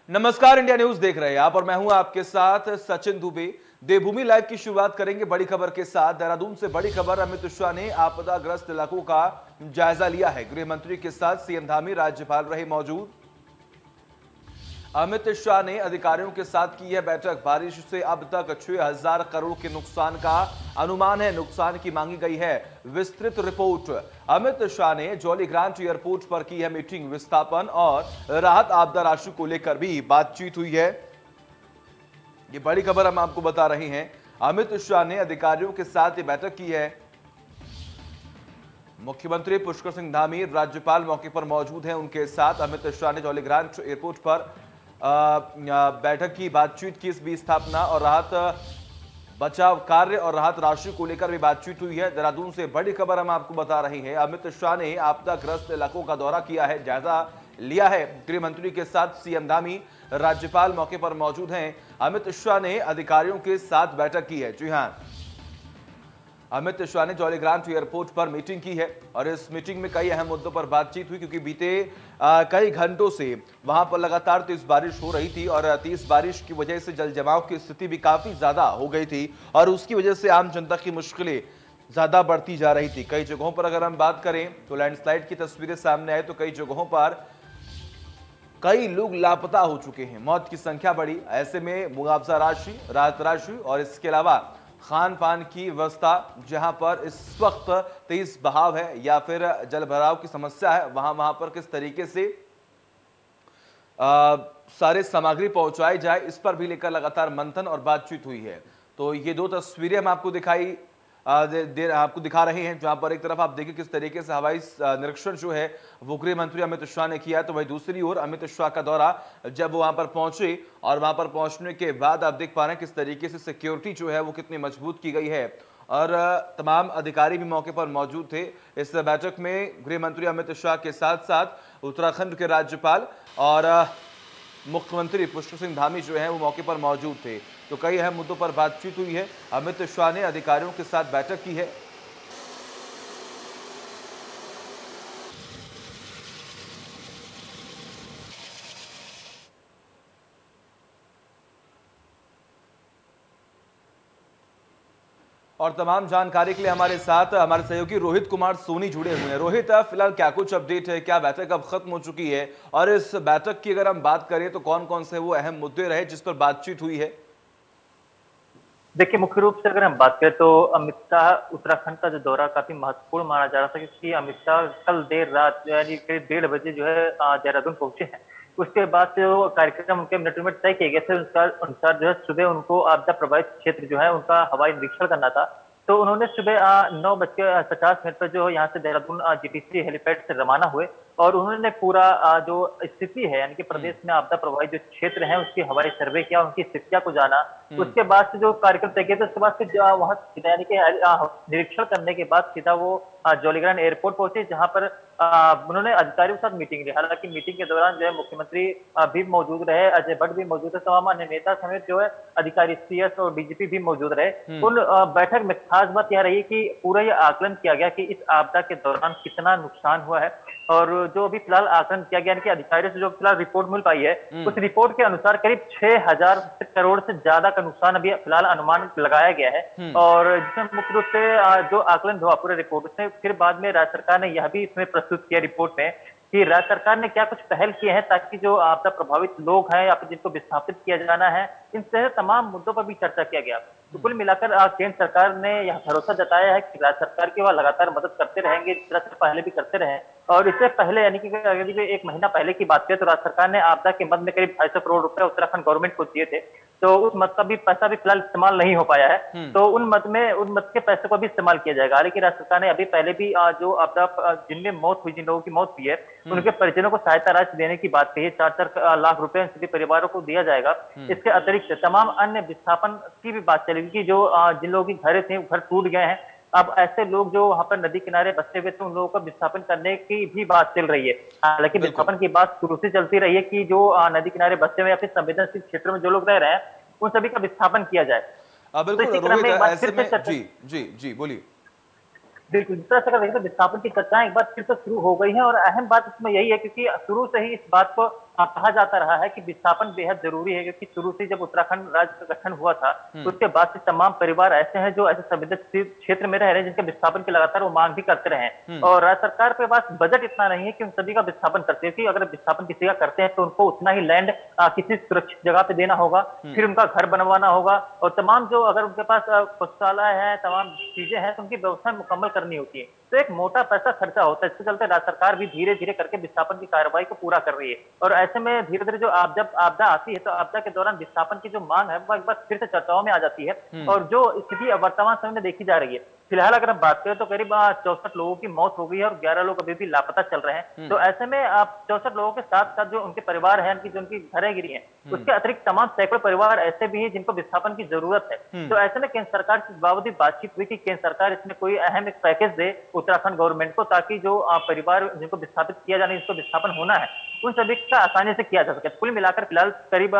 नमस्कार, India news देख रहे हैं आप और मैं हूं आपके साथ सचिन दुबे। देवभूमि लाइव की शुरुआत करेंगे बड़ी खबर के साथ। देहरादून से बड़ी खबर। अमित शाह ने आपदाग्रस्त इलाकों का जायजा लिया है। गृह मंत्री के साथ सीएम धामी, राज्यपाल रहे मौजूद। अमित शाह ने अधिकारियों के साथ की है बैठक। बारिश से अब तक 6000 करोड़ के नुकसान का अनुमान है। नुकसान की मांगी गई है विस्तृत रिपोर्ट। अमित शाह ने जॉलीग्रांट एयरपोर्ट पर की है मीटिंग। विस्थापन और राहत आपदा राशि को लेकर भी बातचीत हुई है। ये बड़ी खबर हम आपको बता रहे हैं। अमित शाह ने अधिकारियों के साथ ये बैठक की है। मुख्यमंत्री पुष्कर सिंह धामी, राज्यपाल मौके पर मौजूद हैं। उनके साथ अमित शाह ने जॉलीग्रांट एयरपोर्ट पर बैठक की, बातचीत की। इस बीच स्थापना और राहत बचाव कार्य और राहत राशि को लेकर भी बातचीत हुई है। देहरादून से बड़ी खबर हम आपको बता रहे हैं। अमित शाह ने आपदाग्रस्त इलाकों का दौरा किया है, जायजा लिया है। गृह मंत्री के साथ सीएम धामी, राज्यपाल मौके पर मौजूद हैं। अमित शाह ने अधिकारियों के साथ बैठक की है। जी हां, अमित शाह ने जॉलीग्रांट एयरपोर्ट पर मीटिंग की है और इस मीटिंग में कई अहम मुद्दों पर बातचीत हुई, क्योंकि बीते कई घंटों से वहां पर लगातार तेज बारिश हो रही थी और तेज बारिश की वजह से जल जमाव की स्थिति भी काफी ज्यादा हो गई थी और उसकी वजह से आम जनता की मुश्किलें ज्यादा बढ़ती जा रही थी। कई जगहों पर अगर हम बात करें तो लैंडस्लाइड की तस्वीरें सामने आए तो कई जगहों पर कई लोग लापता हो चुके हैं, मौत की संख्या बढ़ी। ऐसे में मुआवजा राशि, राहत राशि और इसके अलावा खान पान की व्यवस्था, जहां पर इस वक्त तेज बहाव है या फिर जल भराव की समस्या है, वहां पर किस तरीके से सारे सामग्री पहुंचाई जाए, इस पर भी लेकर लगातार मंथन और बातचीत हुई है। तो ये दो तस्वीरें हम आपको आपको दिखा रहे हैं, जहां पर एक तरफ आप देखिए किस तरीके से हवाई निरीक्षण जो है वो गृह मंत्री अमित शाह ने किया है, तो वही दूसरी ओर अमित शाह का दौरा जब वो वहां पर पहुंचे और वहां पर पहुंचने के बाद आप देख पा रहे हैं किस तरीके से सिक्योरिटी जो है वो कितनी मजबूत की गई है और तमाम अधिकारी भी मौके पर मौजूद थे। इस बैठक में गृह मंत्री अमित शाह के साथ साथ उत्तराखंड के राज्यपाल और मुख्यमंत्री पुष्कर सिंह धामी जो है वो मौके पर मौजूद थे। तो कई अहम मुद्दों पर बातचीत हुई है। अमित शाह ने अधिकारियों के साथ बैठक की है। और तमाम जानकारी के लिए हमारे साथ हमारे सहयोगी रोहित कुमार सोनी जुड़े हुए हैं। रोहित, फिलहाल क्या कुछ अपडेट है? क्या बैठक अब खत्म हो चुकी है और इस बैठक की अगर हम बात करें तो कौन कौन से वो अहम मुद्दे रहे जिस पर बातचीत हुई है? देखिए, मुख्य रूप से अगर हम बात करें तो अमित शाह उत्तराखंड का जो दौरा काफी महत्वपूर्ण माना जा रहा था, क्योंकि अमित शाह कल देर रात यानी करीब 1:30 बजे जो है देहरादून पहुंचे हैं। उसके बाद जो कार्यक्रम उनके मिनटों में तय किए गए थे, उसका अनुसार जो है सुबह उनको आपदा प्रभावित क्षेत्र जो है उनका हवाई निरीक्षण करना था। तो उन्होंने सुबह 9:50 पर जो यहाँ से देहरादून जीटीसी हेलीपैड से रवाना हुए और उन्होंने पूरा जो स्थिति है यानी कि प्रदेश में आपदा प्रभावित जो क्षेत्र है उसकी हवाई सर्वे किया, उनकी स्थितियां को जाना। उसके बाद से जो कार्यक्रम तय किया था उसके बाद से वहां यानी कि निरीक्षण करने के बाद सीधा वो जॉलीग्रांट एयरपोर्ट पहुंचे, जहां पर उन्होंने अधिकारियों के साथ मीटिंग ली। हालांकि मीटिंग के दौरान जो है मुख्यमंत्री भी मौजूद रहे, अजय भट्ट भी मौजूद है, तमाम अन्य नेता समेत जो है अधिकारी सीएस और डीजीपी भी मौजूद रहे। उन बैठक में खास बात यह रही कि पूरा यह आकलन किया गया कि इस आपदा के दौरान कितना नुकसान हुआ है और जो अभी फिलहाल आकलन किया गया कि अधिकारियों से जो फिलहाल रिपोर्ट मिल पाई है उस रिपोर्ट के अनुसार करीब 6000 करोड़ से ज्यादा का नुकसान अभी फिलहाल अनुमान लगाया गया है। और जिसमें मुख्य रूप से जो आकलन हुआ पूरे रिपोर्ट से, फिर बाद में राज्य सरकार ने यह भी इसमें प्रस्तुत किया रिपोर्ट में कि राज्य सरकार ने क्या कुछ पहल किए हैं ताकि जो आपदा प्रभावित लोग हैं या फिर जिनको विस्थापित किया जाना है, इन तरह तमाम मुद्दों पर भी चर्चा किया गया। तो कुल मिलाकर केंद्र सरकार ने यह भरोसा जताया है कि राज्य सरकार की वह लगातार मदद करते रहेंगे, जिस तरह से पहले भी करते रहे। और इससे पहले यानी कि अगर एक महीना पहले की बात करें तो राज्य सरकार ने आपदा के मद में करीब 250 करोड़ रुपए उत्तराखंड गवर्नमेंट को दिए थे, तो उस मद का भी पैसा भी फिलहाल इस्तेमाल नहीं हो पाया है। तो उन मद के पैसे को भी इस्तेमाल किया जाएगा। हालांकि राज्य सरकार ने अभी पहले भी जो आपदा जिनमें मौत हुई, जिन लोगों की मौत हुई है उनके परिजनों को सहायता राशि देने की बात कही है। 4-4 लाख रुपए सभी परिवारों को दिया जाएगा। इसके अतिरिक्त तमाम अन्य विस्थापन की भी बात चलेगी कि जो जिन लोगों की घर थे घर टूट गए हैं, अब ऐसे लोग जो वहां पर नदी किनारे बसे हुए थे उन लोगों का विस्थापन करने की भी बात चल रही है। हालांकि विस्थापन की बात शुरू से चलती रही है कि जो नदी किनारे बसे हुए या फिर संवेदनशील क्षेत्र में जो लोग रह रहे हैं उन सभी का विस्थापन किया जाए। बिल्कुल रोहित, ऐसे में जी बोलिए। बिल्कुल, जिस तरह से विस्थापन की चर्चाएं एक बार फिर से शुरू हो गई हैं और अहम बात इसमें यही है क्योंकि शुरू से ही इस बात को कहा जाता रहा है कि विस्थापन बेहद जरूरी है, क्योंकि शुरू से जब उत्तराखंड राज्य का गठन हुआ था उसके बाद से तमाम परिवार ऐसे हैं जो ऐसे संवेदनशील क्षेत्र में रह रहे हैं जिनके विस्थापन की लगातार वो मांग भी करते रहे हैं। और राज्य सरकार के पास बजट इतना नहीं है कि उन सभी का विस्थापन करते हैं, कि अगर विस्थापन किसी का करते हैं तो उनको उतना ही लैंड किसी सुरक्षित जगह पे देना होगा, फिर उनका घर बनवाना होगा, और तमाम जो अगर उनके पास पुस्तकालय है, तमाम चीजें हैं, तो उनकी व्यवस्था मुकम्मल करनी होती है। तो एक मोटा पैसा खर्चा होता है। इसके चलते राज्य सरकार भी धीरे धीरे करके विस्थापन की कार्रवाई को पूरा कर रही है। और ऐसे में धीरे धीरे जब आपदा आती है तो आपदा के दौरान विस्थापन की जो मांग है वो एक बार फिर से चर्चाओं में आ जाती है। और जो स्थिति वर्तमान समय में देखी जा रही है, फिलहाल अगर हम बात करें तो करीब 64 लोगों की मौत हो गई है और 11 लोग अभी भी लापता चल रहे हैं। तो ऐसे में आप 64 लोगों के साथ साथ जो उनके परिवार हैं, जो उनकी घरें गिरी हैं, उसके अतिरिक्त तमाम सैकड़ों परिवार ऐसे भी हैं जिनको विस्थापन की जरूरत है। तो ऐसे में केंद्र सरकार से बावजूद बातचीत हुई कि केंद्र सरकार इसमें कोई अहम एक पैकेज दे उत्तराखंड गवर्नमेंट को, ताकि जो परिवार जिनको विस्थापित किया जाना है, जिनको विस्थापन होना है, उन सभी का आसानी से किया जा सके। कुल मिलाकर फिलहाल करीब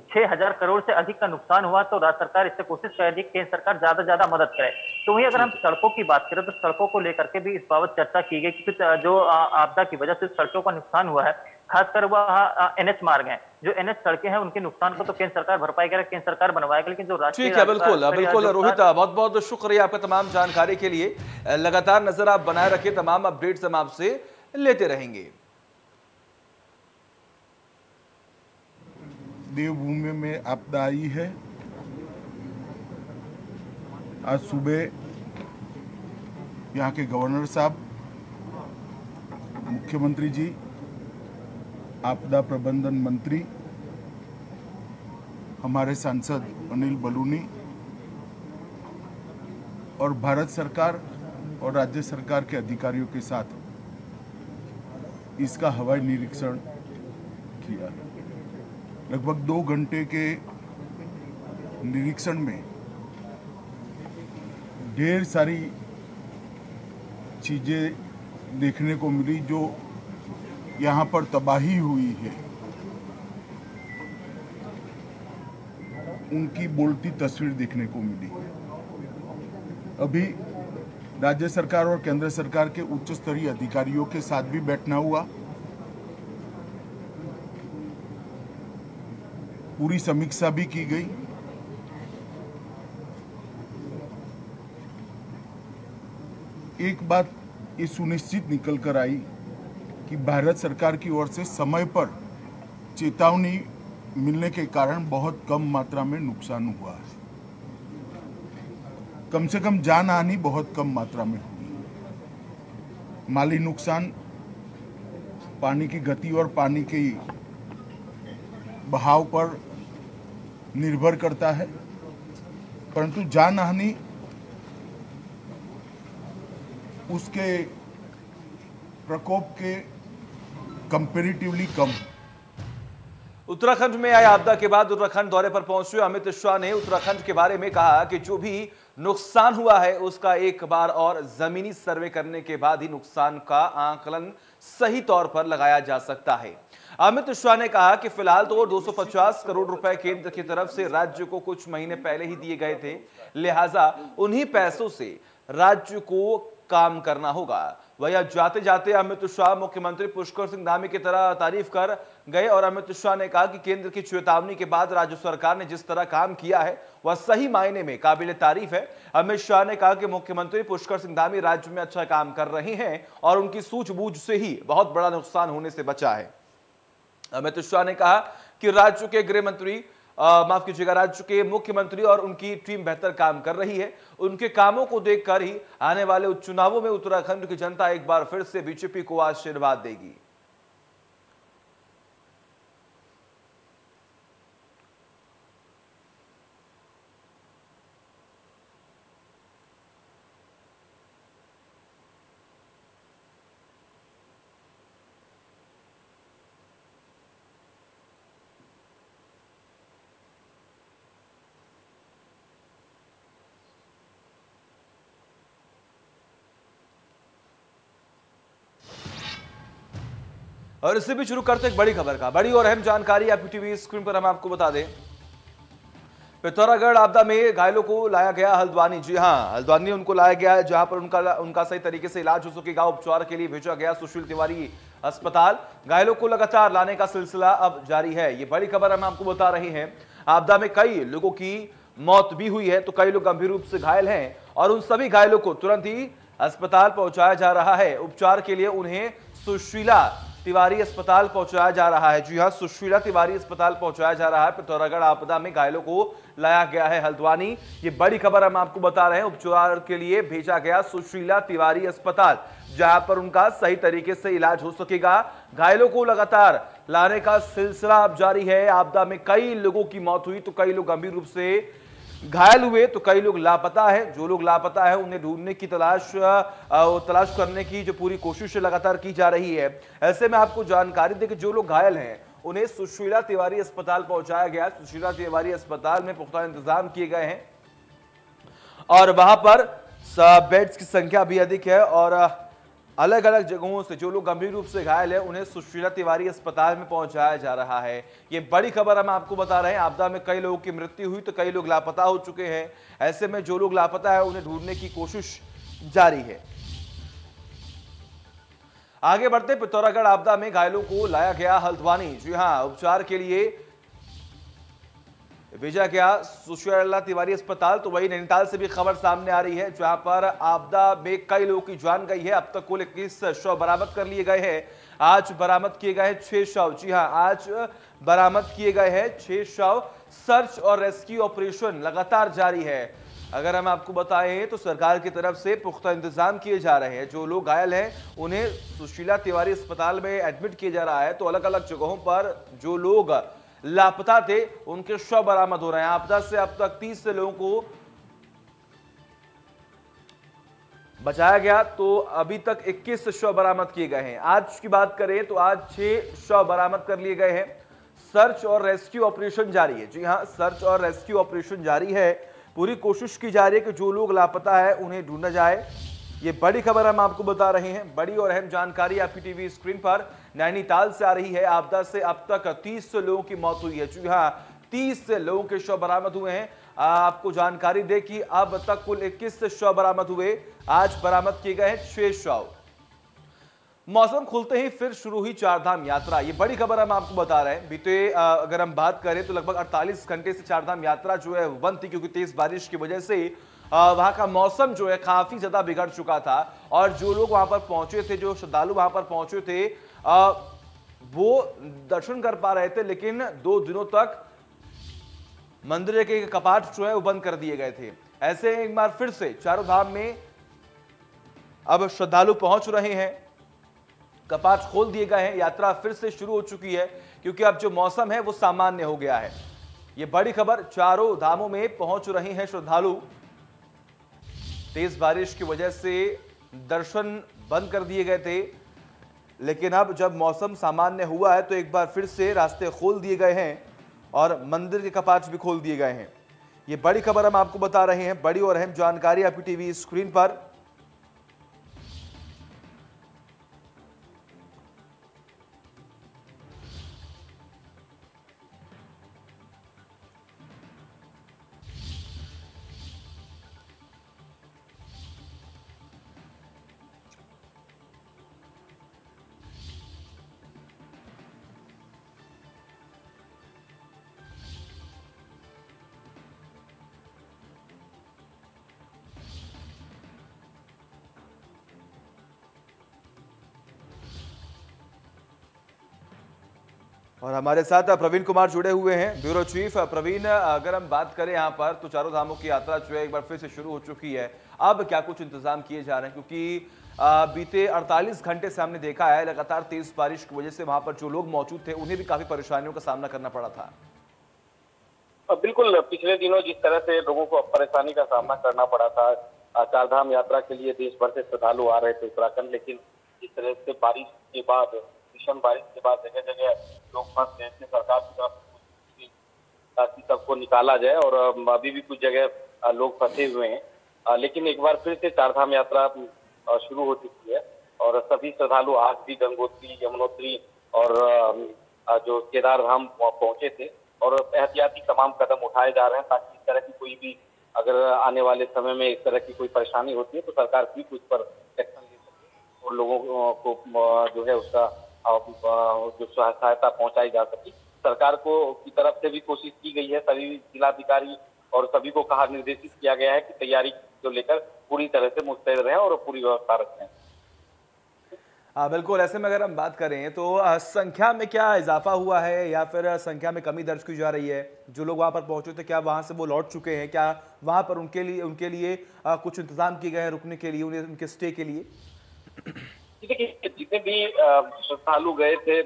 6000 करोड़ से अधिक का नुकसान हुआ। तो राज्य सरकार इससे कोशिश कर रही है कि केंद्र सरकार ज्यादा से ज्यादा मदद करे। तो वहीं अगर हम सड़कों की बात करें तो सड़कों को लेकर के भी इस बाबत चर्चा की गई, क्योंकि जो आपदा की वजह से सड़कों का नुकसान हुआ है, खासकर वह एनएच मार्ग हैं, जो एनएच सड़कें हैं, उनके नुकसान को तो केंद्र सरकार भरपाई करेगी, केंद्र सरकार बनवाएगी, लेकिन जो राष्ट्रीय ठीक है, बिल्कुल बिल्कुल रोहित, बहुत बहुत शुक्रिया आपका तमाम जानकारी के लिए। लगातार नजर आप बनाए रखिए, तमाम अपडेट्स हम आपसे लेते रहेंगे। देवभूमि में आपदा आई है। आज सुबह यहाँ के गवर्नर साहब, मुख्यमंत्री जी, आपदा प्रबंधन मंत्री, हमारे सांसद अनिल बलूनी और भारत सरकार और राज्य सरकार के अधिकारियों के साथ इसका हवाई निरीक्षण किया। लगभग 2 घंटे के निरीक्षण में ढेर सारी चीजें देखने को मिली जो यहाँ पर तबाही हुई है, उनकी बोलती तस्वीर देखने को मिली। अभी राज्य सरकार और केंद्र सरकार के उच्च स्तरीय अधिकारियों के साथ भी बैठना हुआ। पूरी समीक्षा भी की गई। एक बात ये सुनिश्चित निकल कर आई कि भारत सरकार की ओर से समय पर चेतावनी मिलने के कारण बहुत कम मात्रा में नुकसान हुआ है। कम से कम जान हानि बहुत कम मात्रा में हुई। माली नुकसान पानी की गति और पानी के बहाव पर निर्भर करता है, परंतु जान हानि उसके प्रकोप के कंपैरेटिवली कम। उत्तराखंड में आई आपदा के बाद उत्तराखंड दौरे पर पहुंचे अमित शाह ने उत्तराखंड के बारे में कहा कि जो भी नुकसान हुआ है उसका एक बार और जमीनी सर्वे करने के बाद ही नुकसान का आकलन सही तौर पर लगाया जा सकता है। अमित शाह ने कहा कि फिलहाल तो 250 करोड़ रुपए केंद्र की तरफ से राज्य को कुछ महीने पहले ही दिए गए थे, लिहाजा उन्हीं पैसों से राज्य को काम करना होगा। वह जाते जाते अमित शाह मुख्यमंत्री पुष्कर सिंह धामी की तरह तारीफ कर गए और अमित शाह ने कहा कि केंद्र की चेतावनी के बाद राज्य सरकार ने जिस तरह काम किया है वह सही मायने में काबिल तारीफ है। अमित शाह ने कहा कि मुख्यमंत्री पुष्कर सिंह धामी राज्य में अच्छा काम कर रहे हैं और उनकी सूझबूझ से ही बहुत बड़ा नुकसान होने से बचा है। अमित शाह ने कहा कि राज्य के गृह मंत्री राज्य के मुख्यमंत्री और उनकी टीम बेहतर काम कर रही है। उनके कामों को देखकर ही आने वाले चुनावों में उत्तराखंड की जनता एक बार फिर से बीजेपी को आशीर्वाद देगी। और इससे भी शुरू करते एक बड़ी खबर का, बड़ी और अहम जानकारी आपकी टीवी स्क्रीन पर हम आपको बता दें। पिथौरागढ़ आपदा में घायलों को लाया गया हल्द्वानी। जी हां, हल्द्वानी उनको लाया गया है, जहां पर उनका सही तरीके से इलाज हो सकेगा। उपचार के लिए भेजा गया सुशील तिवारी अस्पताल। घायलों को लगातार लाने का सिलसिला अब जारी है। ये बड़ी खबर हम आपको बता रहे हैं। आपदा में कई लोगों की मौत भी हुई है, तो कई लोग गंभीर रूप से घायल हैं और उन सभी घायलों को तुरंत ही अस्पताल पहुंचाया जा रहा है। उपचार के लिए उन्हें सुशीला तिवारी अस्पताल पहुंचाया जा रहा है। जी हां, सुशीला तिवारी अस्पताल पहुंचाया जा रहा है। पिथौरागढ़ आपदा में घायलों को लाया गया है हल्द्वानी। ये बड़ी खबर हम आपको बता रहे हैं। उपचार के लिए भेजा गया सुशीला तिवारी अस्पताल, जहां पर उनका सही तरीके से इलाज हो सकेगा। घायलों को लगातार लाने का सिलसिला अब जारी है। आपदा में कई लोगों की मौत हुई, तो कई लोग गंभीर रूप से घायल हुए, तो कई लोग लापता है। जो लोग लापता है उन्हें ढूंढने की तलाश करने की जो पूरी कोशिश लगातार की जा रही है। ऐसे में आपको जानकारी दे कि जो लोग घायल हैं उन्हें सुशीला तिवारी अस्पताल पहुंचाया गया। सुशीला तिवारी अस्पताल में पुख्ता इंतजाम किए गए हैं और वहां पर बेड्स की संख्या भी अधिक है और अलग अलग जगहों से जो लोग गंभीर रूप से घायल हैं उन्हें सुशीला तिवारी अस्पताल में पहुंचाया जा रहा है। ये बड़ी खबर हम आपको बता रहे हैं। आपदा में कई लोगों की मृत्यु हुई, तो कई लोग लापता हो चुके हैं। ऐसे में जो लोग लापता है उन्हें ढूंढने की कोशिश जारी है। आगे बढ़ते, पिथौरागढ़ आपदा में घायलों को लाया गया हल्द्वानी। जी हां, उपचार के लिए भेजा गया सुशीला तिवारी अस्पताल। तो वही नैनीताल से भी खबर सामने आ रही है, जहां पर आपदा में कई लोगों की जान गई है। अब तक कुल 21 शव बरामद कर लिए गए हैं। आज बरामद किए गए हैं 6 शव। जी हां, आज बरामद किए गए हैं 6 शव। सर्च और रेस्क्यू ऑपरेशन लगातार जारी है। अगर हम आपको बताएं तो सरकार की तरफ से पुख्ता इंतजाम किए जा रहे हैं। जो लोग घायल हैं उन्हें सुशीला तिवारी अस्पताल में एडमिट किया जा रहा है, तो अलग अलग जगहों पर जो लोग लापता थे उनके शव बरामद हो रहे हैं। आपदा से अब तक 30 से लोगों को बचाया गया, तो अभी तक 21 शव बरामद किए गए हैं। आज की बात करें तो आज 6 शव बरामद कर लिए गए हैं। सर्च और रेस्क्यू ऑपरेशन जारी है। जी हां, सर्च और रेस्क्यू ऑपरेशन जारी है। पूरी कोशिश की जा रही है कि जो लोग लापता है उन्हें ढूंढा जाए। ये बड़ी खबर हम आपको बता रहे हैं। बड़ी और अहम जानकारी आपकी टीवी स्क्रीन पर नैनीताल से आ रही है। आपदा से अब तक 30 लोगों की मौत हुई है। जी हां, 30 लोगों के शव बरामद हुए हैं। आपको जानकारी दे कि अब तक कुल 21 शव बरामद हुए। आज बरामद किए गए हैं 6 शव। मौसम खुलते ही फिर शुरू हुई चारधाम यात्रा। ये बड़ी खबर हम आपको बता रहे हैं। बीते अगर हम बात करें तो लगभग 48 घंटे से चारधाम यात्रा जो है बंद थी, क्योंकि तेज बारिश की वजह से वहां का मौसम जो है काफी ज्यादा बिगड़ चुका था। और जो लोग वहां पर पहुंचे थे, जो श्रद्धालु वहां पर पहुंचे थे, वो दर्शन कर पा रहे थे, लेकिन 2 दिनों तक मंदिर के कपाट जो है वो बंद कर दिए गए थे। ऐसे एक बार फिर से चारों धाम में अब श्रद्धालु पहुंच रहे हैं। कपाट खोल दिए गए हैं। यात्रा फिर से शुरू हो चुकी है, क्योंकि अब जो मौसम है वो सामान्य हो गया है। ये बड़ी खबर, चारों धामों में पहुंच रहे हैं श्रद्धालु। तेज बारिश की वजह से दर्शन बंद कर दिए गए थे, लेकिन अब जब मौसम सामान्य हुआ है तो एक बार फिर से रास्ते खोल दिए गए हैं और मंदिर के कपाट भी खोल दिए गए हैं। ये बड़ी खबर हम आपको बता रहे हैं। बड़ी और अहम जानकारी आपकी टीवी स्क्रीन पर। और हमारे साथ प्रवीण कुमार जुड़े हुए हैं, ब्यूरो चीफ। प्रवीण, अगर हम बात करें यहाँ पर तो चारों धामों की यात्रा जो है एक बार फिर से शुरू हो चुकी है। अब क्या कुछ इंतजाम किए जा रहे हैं, क्योंकि बीते 48 घंटे से हमने देखा है लगातार तेज बारिश की वजह से वहां पर जो लोग मौजूद थे उन्हें भी काफी परेशानियों का सामना करना पड़ा था। बिल्कुल, पिछले दिनों जिस तरह से लोगों को परेशानी का सामना करना पड़ा था, चारधाम यात्रा के लिए देश भर से श्रद्धालु आ रहे थे उत्तराखंड, लेकिन जिस तरह से बारिश के बाद, भीषण बारिश के बाद जगह जगह लोग फंस गए थे। सरकार की तरफ ताकि सबको निकाला जाए, और अभी भी कुछ जगह लोग फंसे हुए हैं। लेकिन एक बार फिर से चारधाम यात्रा शुरू हो चुकी है और सभी श्रद्धालु आज भी गंगोत्री, यमुनोत्री और जो केदार धाम पहुंचे थे। और एहतियाती तमाम कदम उठाए जा रहे हैं ताकि इस तरह की कोई भी अगर आने वाले समय में इस तरह की कोई परेशानी होती है तो सरकार भी उस पर एक्शन ले सके और लोगों को जो है उसका जो सहायता पहुंचाई जा सके। सरकार को की तरफ से भी कोशिश की गई है, सभी जिलाधिकारी और सभी को कहा निर्देशित किया गया है कि तैयारी को लेकर पूरी तरह से मुस्तैद रहें और पूरी व्यवस्था रखें। बिल्कुल, ऐसे में अगर हम बात करें तो संख्या में क्या इजाफा हुआ है या फिर संख्या में कमी दर्ज की जा रही है? जो लोग वहां पर पहुंचे थे क्या वहां से वो लौट चुके हैं? क्या वहां पर उनके लिए कुछ इंतजाम किए गए हैं रुकने के लिए, उनके स्टे के लिए? देखिए, जितने भी श्रद्धालु गए थे,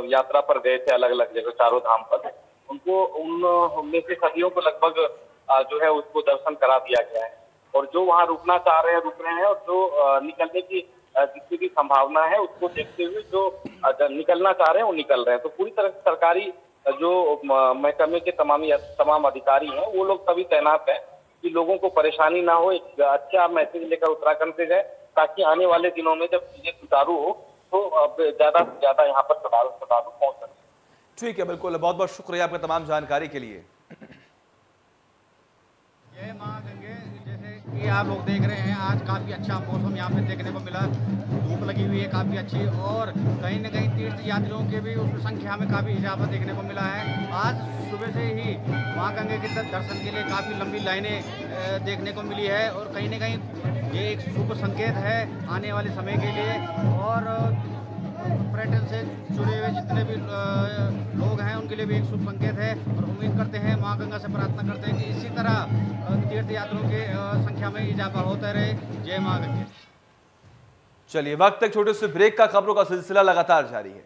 यात्रा पर गए थे अलग अलग जगह चारों धाम पर, उनको उनमें से सदियों को लगभग जो है उसको दर्शन करा दिया गया है और जो वहाँ रुकना चाह रहे हैं रुक रहे हैं और जो निकलने की जितनी भी संभावना है उसको देखते हुए जो निकलना चाह रहे हैं वो निकल रहे हैं। तो पूरी तरह से सरकारी जो महकमे के तमाम अधिकारी हैं वो लोग सभी तैनात हैं कि लोगों को परेशानी ना हो। एक अच्छा मैसेज लेकर उत्तराखंड से जाए ताकि आने वाले दिनों में जब चीजें सुचारू हो तो ज्यादा से ज्यादा यहाँ पर श्रद्धालु पहुंच सके। ठीक है, बिल्कुल, बहुत बहुत शुक्रिया आपका तमाम जानकारी के लिए। जय मां गंगे, जैसे कि आप लोग देख रहे हैं आज काफ़ी अच्छा मौसम यहाँ पे देखने को मिला, धूप लगी हुई है काफ़ी अच्छी और कहीं न कहीं तीर्थ यात्रियों के भी उसमें संख्या में काफ़ी इजाफा देखने को मिला है। आज सुबह से ही मां गंगे के दर्शन के लिए काफ़ी लंबी लाइनें देखने को मिली है और कहीं न कहीं ये एक शुभ संकेत है आने वाले समय के लिए और पर्यटन से जुड़े हुए जितने भी लोग हैं उनके लिए भी एक शुभ संकेत है और उम्मीद करते हैं मां गंगा से प्रार्थना करते हैं कि इसी तरह तीर्थ यात्रियों के संख्या में इजाफा होता रहे। जय मां गंगे। चलिए, वक्त एक छोटे से ब्रेक का, खबरों का सिलसिला लगातार जारी है।